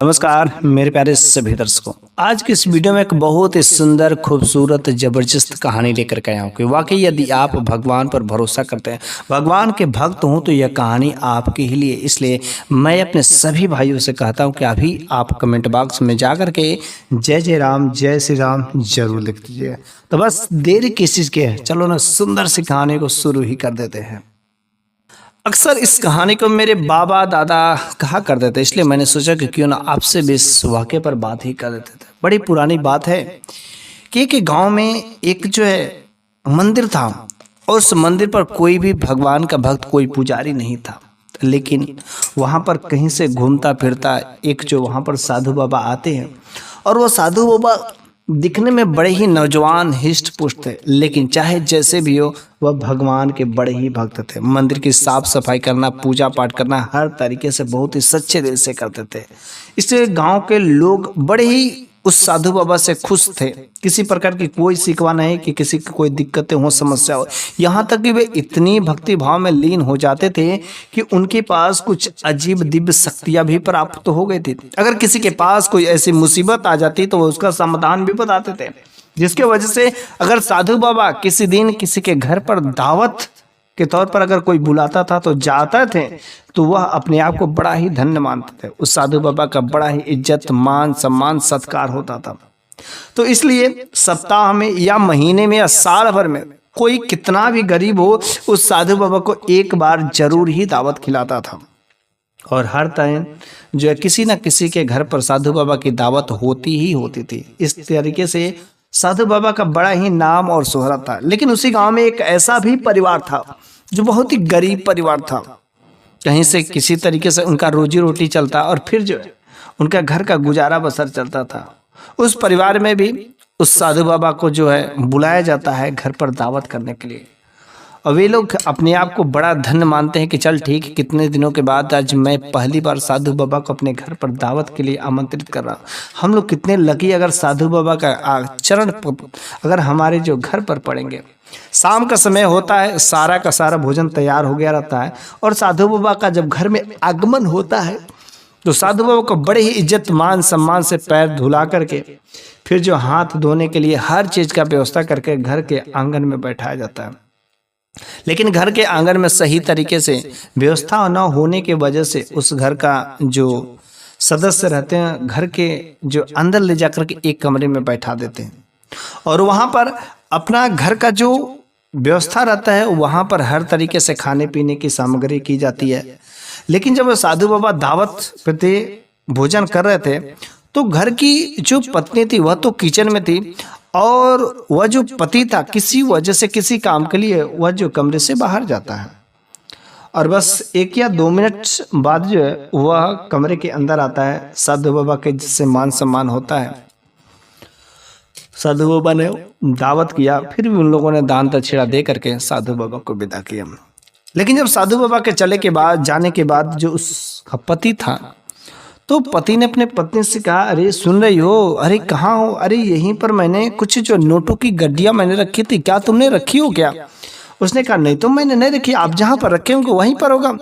नमस्कार मेरे प्यारे सभी दर्शकों। आज की इस वीडियो में एक बहुत ही सुंदर खूबसूरत जबरदस्त कहानी लेकर के आया हूँ कि वाकई यदि आप भगवान पर भरोसा करते हैं, भगवान के भक्त हों, तो यह कहानी आपके ही लिए। इसलिए मैं अपने सभी भाइयों से कहता हूँ कि अभी आप कमेंट बॉक्स में जा कर के जय जय राम जय श्री राम जरूर लिख दीजिए। तो बस देरी किस चीज़ की है, चलो ना सुंदर सी कहानी को शुरू ही कर देते हैं। अक्सर इस कहानी को मेरे बाबा दादा कहा करते थे, इसलिए मैंने सोचा कि क्यों ना आपसे भी इस वाक़े पर बात ही कर देते थे। बड़ी पुरानी बात है कि एक गांव में एक जो है मंदिर था, और उस मंदिर पर कोई भी भगवान का भक्त, कोई पुजारी नहीं था। लेकिन वहां पर कहीं से घूमता फिरता एक जो वहां पर साधु बाबा आते हैं, और वो साधु बाबा दिखने में बड़े ही नौजवान हिस्ट पुष्ट थे, लेकिन चाहे जैसे भी हो वह भगवान के बड़े ही भक्त थे। मंदिर की साफ सफाई करना, पूजा पाठ करना हर तरीके से बहुत ही सच्चे दिल से करते थे। इसलिए गांव के लोग बड़े ही उस साधु बाबा से खुश थे। किसी प्रकार की कोई शिकवा नहीं कि किसी की कोई दिक्कतें हो, समस्या हो। यहाँ तक कि वे इतनी भक्ति भाव में लीन हो जाते थे कि उनके पास कुछ अजीब दिव्य शक्तियां भी प्राप्त हो गई थी। अगर किसी के पास कोई ऐसी मुसीबत आ जाती तो वो उसका समाधान भी बताते थे, जिसके वजह से अगर साधु बाबा किसी दिन किसी के घर पर दावत के तौर पर अगर कोई बुलाता था तो जाते थे, तो वह अपने आप को बड़ा ही धन्य मानते थे। उस साधु बाबा का बड़ा ही इज्जत मान सम्मान सत्कार होता था। तो इसलिए सप्ताह में या महीने में या साल भर में कोई कितना भी गरीब हो, उस साधु बाबा को एक बार जरूर ही दावत खिलाता था। और हर टाइम जो है किसी न किसी के घर पर साधु बाबा की दावत होती ही होती थी। इस तरीके से साधु बाबा का बड़ा ही नाम और शोहरत था। लेकिन उसी गांव में एक ऐसा भी परिवार था जो बहुत ही गरीब परिवार था। कहीं से किसी तरीके से उनका रोजी रोटी चलता और फिर जो है उनका घर का गुजारा बसर चलता था। उस परिवार में भी उस साधु बाबा को जो है बुलाया जाता है घर पर दावत करने के लिए, और वे लोग अपने आप को बड़ा धन्य मानते हैं कि चल ठीक, कितने दिनों के बाद आज मैं पहली बार साधु बाबा को अपने घर पर दावत के लिए आमंत्रित कर रहा हूँ। हम लोग कितने लकी अगर साधु बाबा का चरण अगर हमारे जो घर पर पड़ेंगे। शाम का समय होता है, सारा का सारा भोजन तैयार हो गया रहता है, और साधु बाबा का जब घर में आगमन होता है तो साधु बाबा को बड़े ही इज्जत मान सम्मान से पैर धुला करके फिर जो हाथ धोने के लिए हर चीज़ का व्यवस्था करके घर के आंगन में बैठाया जाता है। लेकिन घर के आंगन में सही तरीके से व्यवस्था न होने की वजह से उस घर का जो सदस्य रहते हैं घर के जो अंदर ले जाकर के एक कमरे में बैठा देते हैं, और वहाँ पर अपना घर का जो व्यवस्था रहता है वहाँ पर हर तरीके से खाने पीने की सामग्री की जाती है। लेकिन जब साधु बाबा दावत पे भोजन कर रहे थे तो घर की जो पत्नी थी वह तो किचन में थी, और वह जो पति था किसी वजह से किसी काम के लिए वह जो कमरे से बाहर जाता है, और बस 1 या 2 मिनट बाद जो है वह कमरे के अंदर आता है। साधु बाबा के जिससे मान सम्मान होता है, साधु बाबा ने दावत किया, फिर भी उन लोगों ने दान दक्षिणा दे करके साधु बाबा को विदा किया। लेकिन जब साधु बाबा के जाने के बाद जो उसका पति था, तो पति ने अपने पत्नी से कहा, अरे सुन रही हो, अरे कहाँ हो? अरे यहीं पर मैंने कुछ जो नोटों की गड्डियां मैंने रखी थी, क्या तुमने रखी हो क्या? उसने कहा नहीं तो मैंने नहीं रखी, आप जहाँ पर रखे होंगे वहीं पर होगा।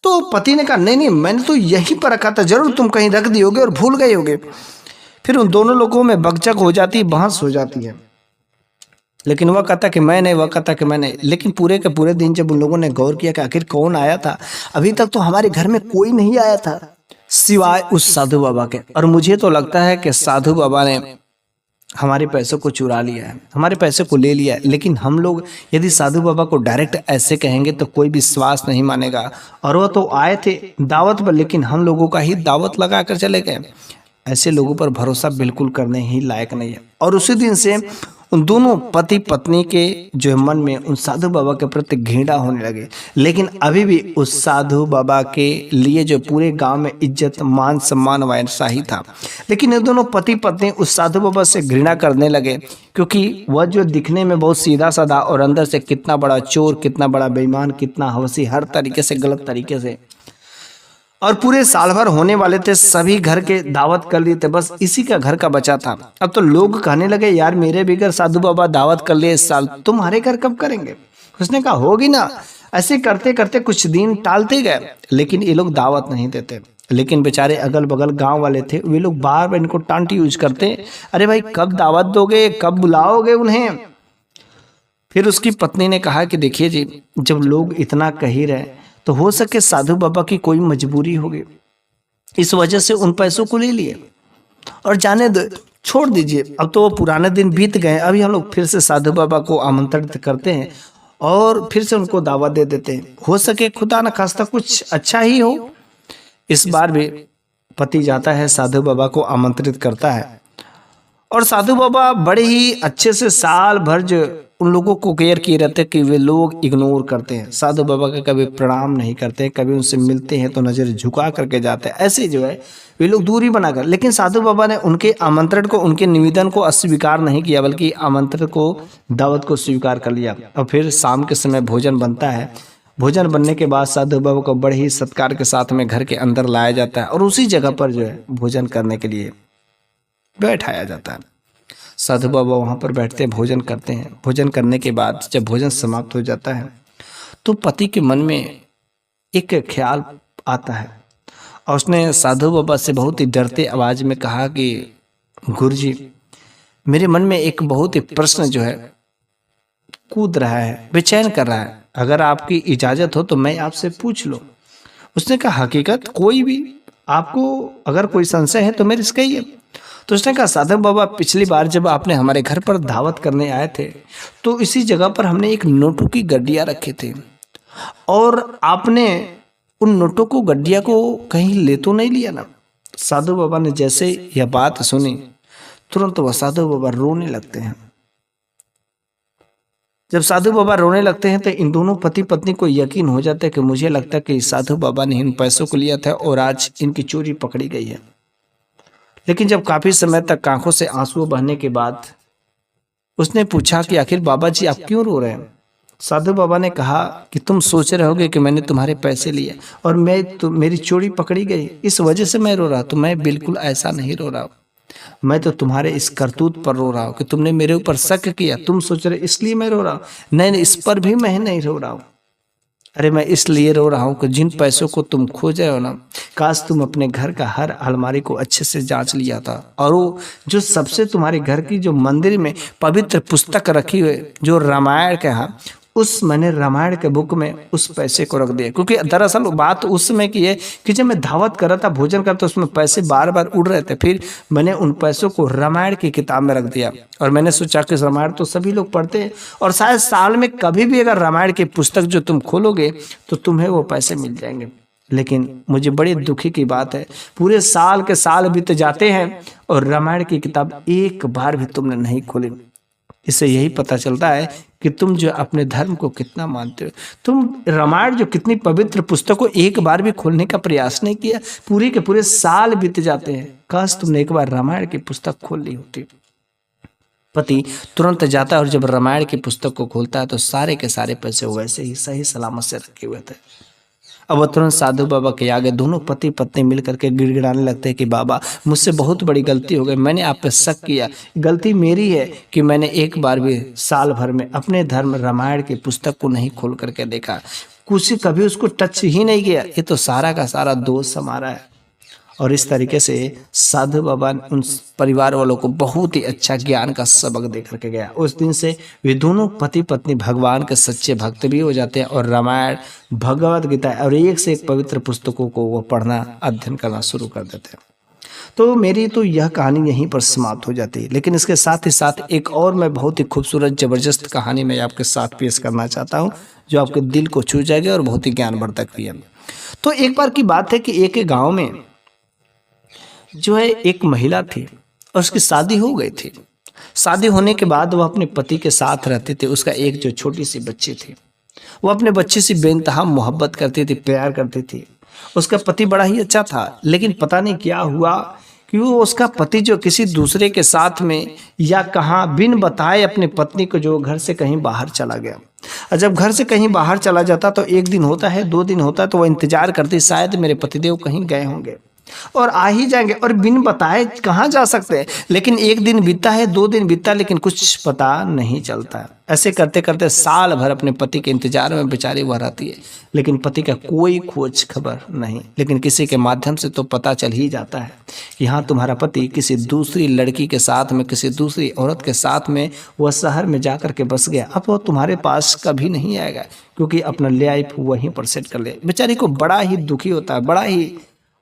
तो पति ने कहा नहीं नहीं, मैंने तो यहीं पर रखा था, जरूर तुम कहीं रख दी होगे और भूल गए होगे। फिर उन दोनों लोगों में बकझक हो जाती है, बहस हो जाती है। लेकिन वह कहता कि मैं नहीं, वह कहता कि मैं नहीं। लेकिन पूरे के पूरे दिन जब उन लोगों ने गौर किया कि आखिर कौन आया था, अभी तक तो हमारे घर में कोई नहीं आया था सिवाय उस साधु बाबा के। और मुझे तो लगता है कि साधु बाबा ने हमारे पैसों को चुरा लिया है, हमारे पैसे को ले लिया है। लेकिन हम लोग यदि साधु बाबा को डायरेक्ट ऐसे कहेंगे तो कोई विश्वास नहीं मानेगा। और वह तो आए थे दावत पर, लेकिन हम लोगों का ही दावत लगा कर चले गए। ऐसे लोगों पर भरोसा बिल्कुल करने ही लायक नहीं है। और उसी दिन से उन दोनों पति पत्नी के जो मन में उन साधु बाबा के प्रति घृणा होने लगे। लेकिन अभी भी उस साधु बाबा के लिए जो पूरे गांव में इज्जत मान सम्मान वैसा ही था। लेकिन ये दोनों पति पत्नी उस साधु बाबा से घृणा करने लगे, क्योंकि वह जो दिखने में बहुत सीधा साधा और अंदर से कितना बड़ा चोर, कितना बड़ा बेईमान, कितना हवसी, हर तरीके से गलत तरीके से। और पूरे साल भर होने वाले थे, सभी घर के दावत कर लिए थे, बस इसी का घर का बचा था। अब तो लोग कहने लगे यार मेरे भी घर साधु बाबा दावत कर लिए इस साल, तुम्हारे घर कब करेंगे? उसने कहा होगी ना। ऐसे करते करते कुछ दिन टालते गए, लेकिन ये लोग दावत नहीं देते। लेकिन बेचारे अगल बगल गांव वाले थे, वे लोग बार बार इनको टांटी यूज करते, अरे भाई कब दावत दोगे, कब बुलाओगे उन्हें। फिर उसकी पत्नी ने कहा कि देखिए जी, जब लोग इतना कह ही रहे तो हो सके साधु बाबा की कोई मजबूरी होगी, इस वजह से उन पैसों को ले लिए और जाने दो, छोड़ दीजिए। अब तो वो पुराने दिन बीत गए, अभी हम लोग फिर से साधु बाबा को आमंत्रित करते हैं और फिर से उनको दावत दे देते हैं, हो सके खुदा न खास्ता कुछ अच्छा ही हो। इस बार भी पति जाता है, साधु बाबा को आमंत्रित करता है और साधु बाबा बड़े ही अच्छे से साल भर जो उन लोगों को केयर किए रहते कि वे लोग इग्नोर करते हैं, साधु बाबा का कभी प्रणाम नहीं करते, कभी उनसे मिलते हैं तो नज़र झुका करके जाते हैं, ऐसे जो है वे लोग दूरी बनाकर। लेकिन साधु बाबा ने उनके आमंत्रण को, उनके निवेदन को अस्वीकार नहीं किया, बल्कि आमंत्रण को, दावत को स्वीकार कर लिया। और फिर शाम के समय भोजन बनता है। भोजन बनने के बाद साधु बाबा को बड़े ही सत्कार के साथ में घर के अंदर लाया जाता है और उसी जगह पर जो है भोजन करने के लिए बैठाया जाता है। साधु बाबा वहाँ पर बैठते हैं, भोजन करते हैं। भोजन करने के बाद जब भोजन समाप्त हो जाता है तो पति के मन में एक ख्याल आता है और उसने साधु बाबा से बहुत ही डरते आवाज में कहा कि गुरुजी, मेरे मन में एक बहुत ही प्रश्न जो है कूद रहा है, बेचैन कर रहा है, अगर आपकी इजाजत हो तो मैं आपसे पूछ लूं। उसने कहा हकीकत, कोई भी आपको अगर कोई संशय है तो मेरे से कहिए। तो उसने कहा साधु बाबा, पिछली बार जब आपने हमारे घर पर दावत करने आए थे तो इसी जगह पर हमने एक नोटों की गड्डिया रखे थे और आपने उन नोटों को, गड्डिया को कहीं ले तो नहीं लिया ना। साधु बाबा ने जैसे यह बात सुनी तुरंत वह साधु बाबा रोने लगते हैं। जब साधु बाबा रोने लगते हैं तो इन दोनों पति पत्नी को यकीन हो जाता है कि मुझे लगता है कि साधु बाबा ने इन पैसों को लिया था और आज इनकी चोरी पकड़ी गई है। लेकिन जब काफी समय तक आंखों से आंसू बहने के बाद उसने पूछा कि आखिर बाबा जी आप क्यों रो रहे हैं। साधु बाबा ने कहा कि तुम सोच रहे होगे कि मैंने तुम्हारे पैसे लिए और मेरी चोरी पकड़ी गई, इस वजह से मैं रो रहा। तो मैं बिल्कुल ऐसा नहीं रो रहा हूँ, मैं तो तुम्हारे इस करतूत पर रो रहा हूँ कि तुमने मेरे ऊपर शक किया, तुम सोच रहे इसलिए मैं रो रहा हूँ। नहीं, इस पर भी मैं नहीं रो रहा हूँ। अरे मैं इसलिए रो रहा हूँ कि जिन पैसों को तुम खोज रहे हो ना, काश तुम अपने घर का हर अलमारी को अच्छे से जांच लिया था और वो जो सबसे तुम्हारे घर की जो मंदिर में पवित्र पुस्तक रखी हुई जो रामायण का है, उस मैंने रामायण के बुक में उस पैसे को रख दिया। क्योंकि दरअसल बात उस समय की है कि जब मैं दावत कर रहा था, भोजन करता, उसमें पैसे बार बार उड़ रहे थे। फिर मैंने उन पैसों को रामायण की किताब में रख दिया और मैंने सोचा कि रामायण तो सभी लोग पढ़ते हैं और शायद साल में कभी भी अगर रामायण की पुस्तक जो तुम खोलोगे तो तुम्हें वो पैसे मिल जाएंगे। लेकिन मुझे बड़ी दुखी की बात है, पूरे साल के साल बीत जाते हैं और रामायण की किताब एक बार भी तुमने नहीं खोली। इससे यही पता चलता है कि तुम जो अपने धर्म को कितना मानते हो। तुम रामायण जो कितनी पवित्र पुस्तक को एक बार भी खोलने का प्रयास नहीं किया, पूरे के पूरे साल बीत जाते हैं, काश तुमने एक बार रामायण की पुस्तक खोल ली होती। पति तुरंत जाता है और जब रामायण की पुस्तक को खोलता है तो सारे के सारे पैसे वैसे ही सही सलामत से रखे हुए थे। अब वह तुरंत साधु बाबा के आगे दोनों पति पत्नी मिलकर के गिड़गिड़ाने लगते हैं कि बाबा मुझसे बहुत बड़ी गलती हो गई, मैंने आप पे शक किया, गलती मेरी है कि मैंने एक बार भी साल भर में अपने धर्म रामायण की पुस्तक को नहीं खोल करके देखा, कुछ कभी उसको टच ही नहीं किया, ये तो सारा का सारा दोष हमारा है। और इस तरीके से साधु बाबा उन परिवार वालों को बहुत ही अच्छा ज्ञान का सबक दे करके गया। उस दिन से वे दोनों पति पत्नी भगवान के सच्चे भक्त भी हो जाते हैं और रामायण, भगवद गीता और एक से एक पवित्र पुस्तकों को वो पढ़ना, अध्ययन करना शुरू कर देते हैं। तो मेरी तो यह कहानी यहीं पर समाप्त हो जाती है, लेकिन इसके साथ ही साथ एक और मैं बहुत ही खूबसूरत जबरदस्त कहानी मैं आपके साथ पेश करना चाहता हूँ जो आपके दिल को छू जाएगी और बहुत ही ज्ञानवर्धक भी है। तो एक बार की बात है कि एक गाँव में जो है एक महिला थी और उसकी शादी हो गई थी। शादी होने के बाद वह अपने पति के साथ रहती थी। उसका एक जो छोटी सी बच्ची थी, वो अपने बच्चे से बेइंतहा मोहब्बत करती थी, प्यार करती थी। उसका पति बड़ा ही अच्छा था, लेकिन पता नहीं क्या हुआ कि वो उसका पति जो किसी दूसरे के साथ में या कहाँ बिन बताए अपने पत्नी को जो घर से कहीं बाहर चला गया। और जब घर से कहीं बाहर चला जाता तो एक दिन होता है, 2 दिन होता है, तो वो इंतजार करती शायद मेरे पतिदेव कहीं गए होंगे। और आ ही जाएंगे और बिन बताए कहाँ जा सकते हैं। लेकिन एक दिन बीता है, 2 दिन बीता, लेकिन कुछ पता नहीं चलता है। ऐसे करते करते साल भर अपने पति के इंतजार में बेचारी वह रहती है, लेकिन पति का कोई खोज खबर नहीं। लेकिन किसी के माध्यम से तो पता चल ही जाता है कि हाँ, तुम्हारा पति किसी दूसरी लड़की के साथ में, किसी दूसरी औरत के साथ में वह शहर में जा कर के बस गया। अब वो तुम्हारे पास कभी नहीं आएगा, क्योंकि अपना लाइफ वहीं पर सेट कर ले। बेचारी को बड़ा ही दुखी होता है, बड़ा ही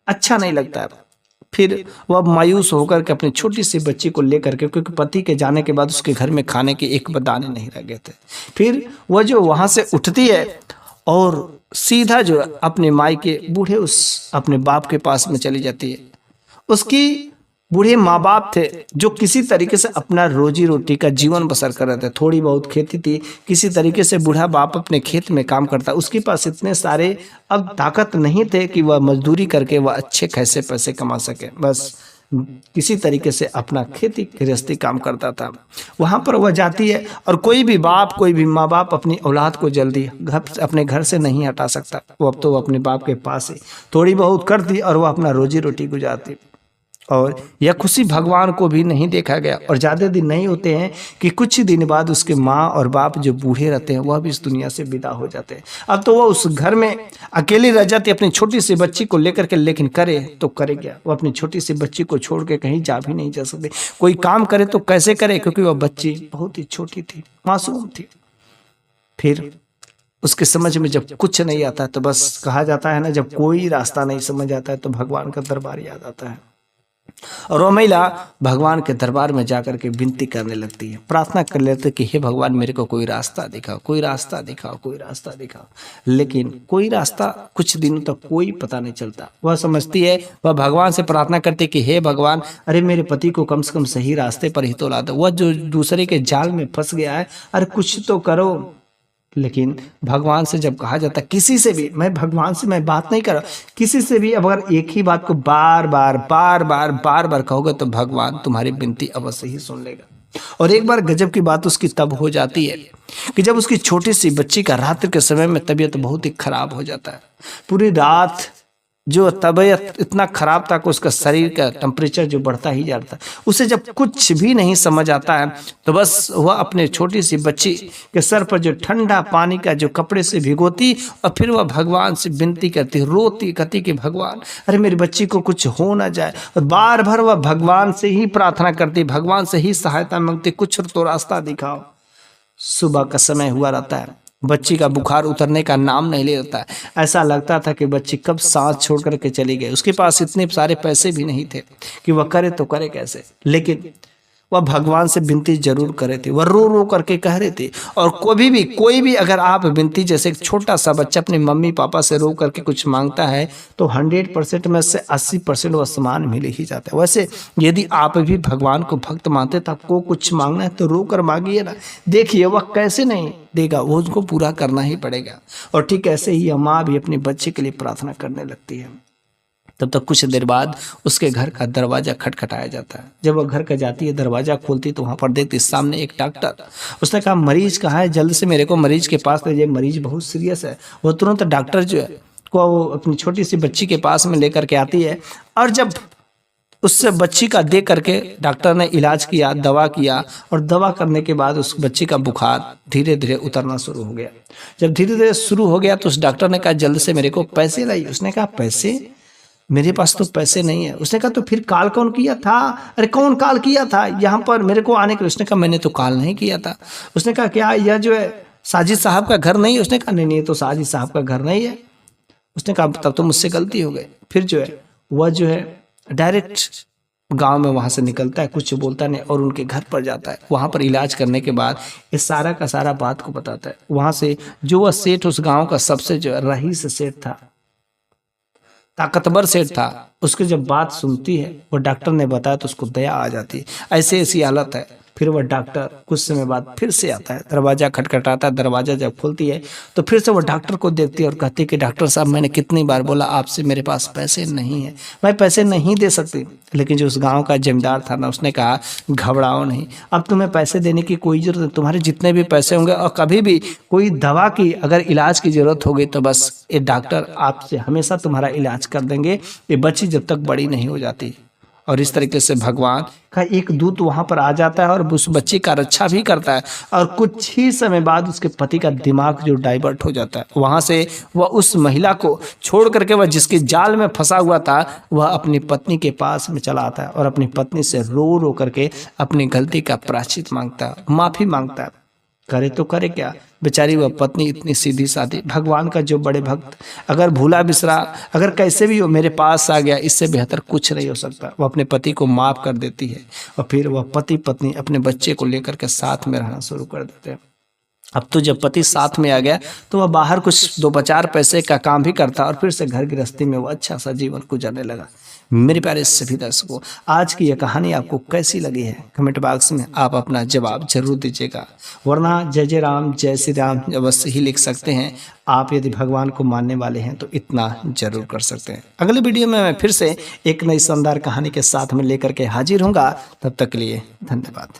अच्छा नहीं लगता है। फिर वह मायूस होकर के अपनी छोटी सी बच्ची को लेकर के, क्योंकि पति के जाने के बाद उसके घर में खाने के एक दाने नहीं रह गए थे, फिर वह जो वहां से उठती है और सीधा जो अपने मायके बूढ़े उस अपने बाप के पास में चली जाती है। उसकी बूढ़े माँ बाप थे जो किसी तरीके से अपना रोजी रोटी का जीवन बसर कर रहे थे। थोड़ी बहुत खेती थी, किसी तरीके से बूढ़ा बाप अपने खेत में काम करता। उसके पास इतने सारे अब ताकत नहीं थे कि वह मजदूरी करके वह अच्छे खासे पैसे कमा सके। बस किसी तरीके से अपना खेती गृहस्थी काम करता था। वहाँ पर वह जाती है और कोई भी बाप, कोई भी माँ बाप अपनी औलाद को जल्दी अपने घर से नहीं हटा सकता। वो अब तो अपने बाप के पास ही थोड़ी बहुत करती और वह अपना रोजी रोटी गुजारती। और यह खुशी भगवान को भी नहीं देखा गया। और ज़्यादा दिन नहीं होते हैं कि कुछ ही दिन बाद उसके माँ और बाप जो बूढ़े रहते हैं वह भी इस दुनिया से विदा हो जाते हैं। अब तो वह उस घर में अकेली रह जाती अपनी छोटी सी बच्ची को लेकर के। लेकिन करे तो करे क्या, वो अपनी छोटी सी बच्ची को छोड़ के कहीं जा भी नहीं जा सकते। कोई काम करे तो कैसे करे, क्योंकि वह बच्ची बहुत ही छोटी थी, मासूम थी। फिर उसके समझ में जब कुछ नहीं आता तो बस कहा जाता है ना, जब कोई रास्ता नहीं समझ आता है तो भगवान का दरबार याद आता है। और वो महिला भगवान के दरबार में जाकर के विनती करने लगती है, प्रार्थना कर लेते कि हे भगवान, मेरे को कोई रास्ता दिखाओ, कोई रास्ता दिखाओ, कोई रास्ता दिखाओ। लेकिन कोई रास्ता कुछ दिनों तक कोई पता नहीं चलता। वह समझती है, वह भगवान से प्रार्थना करती कि हे भगवान, अरे मेरे पति को कम से कम सही रास्ते पर ही तो ला दो। वह जो दूसरे के जाल में फंस गया है, अरे कुछ तो करो। लेकिन भगवान से जब कहा जाता, किसी से भी, मैं भगवान से मैं बात नहीं कर रहा, किसी से भी अगर एक ही बात को बार बार कहोगे तो भगवान तुम्हारी विनती अवश्य ही सुन लेगा। और एक बार गजब की बात उसकी तब हो जाती है कि जब उसकी छोटी सी बच्ची का रात्रि के समय में तबीयत बहुत ही खराब हो जाता है। पूरी रात जो तबीयत इतना खराब था कि उसका शरीर का टेम्परेचर जो बढ़ता ही जाता है। उसे जब कुछ भी नहीं समझ आता है तो बस वह अपने छोटी सी बच्ची के सर पर जो ठंडा पानी का जो कपड़े से भिगोती और फिर वह भगवान से विनती करती, रोती, कहती कि भगवान, अरे मेरी बच्ची को कुछ हो ना जाए। और बार बार वह भगवान से ही प्रार्थना करती, भगवान से ही सहायता मांगती, कुछ तो रास्ता दिखाओ। सुबह का समय हुआ रहता है, बच्ची का बुखार उतरने का नाम नहीं ले लेता है। ऐसा लगता था कि बच्ची कब सांस छोड़ करके चली गई। उसके पास इतने सारे पैसे भी नहीं थे कि वह करे तो करे कैसे। लेकिन वह भगवान से विनती जरूर करे थे, वह रो रो करके कह रहे थे। और कोई भी अगर आप विनती, जैसे एक छोटा सा बच्चा अपने मम्मी पापा से रो करके कुछ मांगता है तो 100% में से 80% वह सामान मिल ही जाता है। वैसे यदि आप भी भगवान को भक्त मानते तो आपको कुछ मांगना है तो रो कर मांगिए ना, देखिए वह कैसे नहीं देगा, वो उसको पूरा करना ही पड़ेगा। और ठीक ऐसे ही माँ भी अपने बच्चे के लिए प्रार्थना करने लगती है। तब तक कुछ देर बाद उसके घर का दरवाजा खटखटाया जाता है। जब वह घर का जाती है, दरवाजा खोलती तो वहाँ पर देखती सामने एक डॉक्टर। उसने कहा मरीज कहाँ है, जल्द से मेरे को मरीज के पास ले जाइए, मरीज बहुत सीरियस है। वो तुरंत डॉक्टर जो है को वो अपनी छोटी सी बच्ची के पास में लेकर के आती है। और जब उससे बच्ची का देख करके डॉक्टर ने इलाज किया, दवा किया, और दवा करने के बाद उस बच्ची का बुखार धीरे धीरे उतरना शुरू हो गया। जब धीरे धीरे शुरू हो गया तो उस डॉक्टर ने कहा जल्द से मेरे को पैसे लाइए। उसने कहा पैसे, मेरे पास तो पैसे नहीं है। उसने कहा तो फिर कॉल कौन किया था? अरे कौन कॉल किया था यहाँ पर मेरे को आने के लिए? उसने कहा मैंने तो कॉल नहीं किया था। उसने कहा क्या यह जो है साजिद साहब का घर नहीं है? उसने कहा नहीं नहीं, तो साजिद साहब का घर नहीं है। उसने कहा तब तो मुझसे गलती हो गई। फिर जो है वह जो है डायरेक्ट गांव में वहां से निकलता है, कुछ बोलता नहीं, और उनके घर पर जाता है। वहां पर इलाज करने के बाद इस सारा का सारा बात को बताता है। वहां से जो वह सेठ उस गांव का सबसे जो रईस सेठ था, ताकतवर सेठ था, उसकी जब बात सुनती है, वो डॉक्टर ने बताया तो उसको दया आ जाती है। ऐसी हालत है फिर वह डॉक्टर कुछ समय बाद फिर से आता है, दरवाज़ा खटखटाता है। दरवाज़ा जब खुलती है तो फिर से वो डॉक्टर को देखती है और कहती है कि डॉक्टर साहब, मैंने कितनी बार बोला आपसे, मेरे पास पैसे नहीं है, मैं पैसे नहीं दे सकती। लेकिन जो उस गांव का जमींदार था ना, उसने कहा घबराओ नहीं, अब तुम्हें पैसे देने की कोई जरूरत नहीं, तुम्हारे जितने भी पैसे होंगे और कभी भी कोई दवा की अगर इलाज की जरूरत होगी तो बस ये डॉक्टर आपसे हमेशा तुम्हारा इलाज कर देंगे, ये बच्ची जब तक बड़ी नहीं हो जाती। और इस तरीके से भगवान का एक दूत वहां पर आ जाता है और उस बच्ची का रक्षा भी करता है। और कुछ ही समय बाद उसके पति का दिमाग जो डाइवर्ट हो जाता है, वहां से वह उस महिला को छोड़ करके वह जिसके जाल में फंसा हुआ था वह अपनी पत्नी के पास में चला आता है और अपनी पत्नी से रो रो करके अपनी गलती का प्रायश्चित मांगता है, माफी मांगता है। करे तो करे क्या, बेचारी वह पत्नी इतनी सीधी सादी, भगवान का जो बड़े भक्त, अगर भूला बिसरा, अगर कैसे भी वो मेरे पास आ गया, इससे बेहतर कुछ नहीं हो सकता। वो अपने पति को माफ कर देती है और फिर वह पति पत्नी अपने बच्चे को लेकर के साथ में रहना शुरू कर देते हैं। अब तो जब पति साथ में आ गया तो वह बाहर कुछ 2-4 पैसे का काम भी करता और फिर से घर गृहस्थी में वो अच्छा सा जीवन गुजारने लगा। मेरे प्यारे सभी दर्शकों, आज की यह कहानी आपको कैसी लगी है कमेंट बॉक्स में आप अपना जवाब जरूर दीजिएगा, वरना जय जय राम जय श्री राम अवश्य ही लिख सकते हैं। आप यदि भगवान को मानने वाले हैं तो इतना जरूर कर सकते हैं। अगले वीडियो में मैं फिर से एक नई शानदार कहानी के साथ में लेकर के हाजिर होऊंगा। तब तक के लिए धन्यवाद।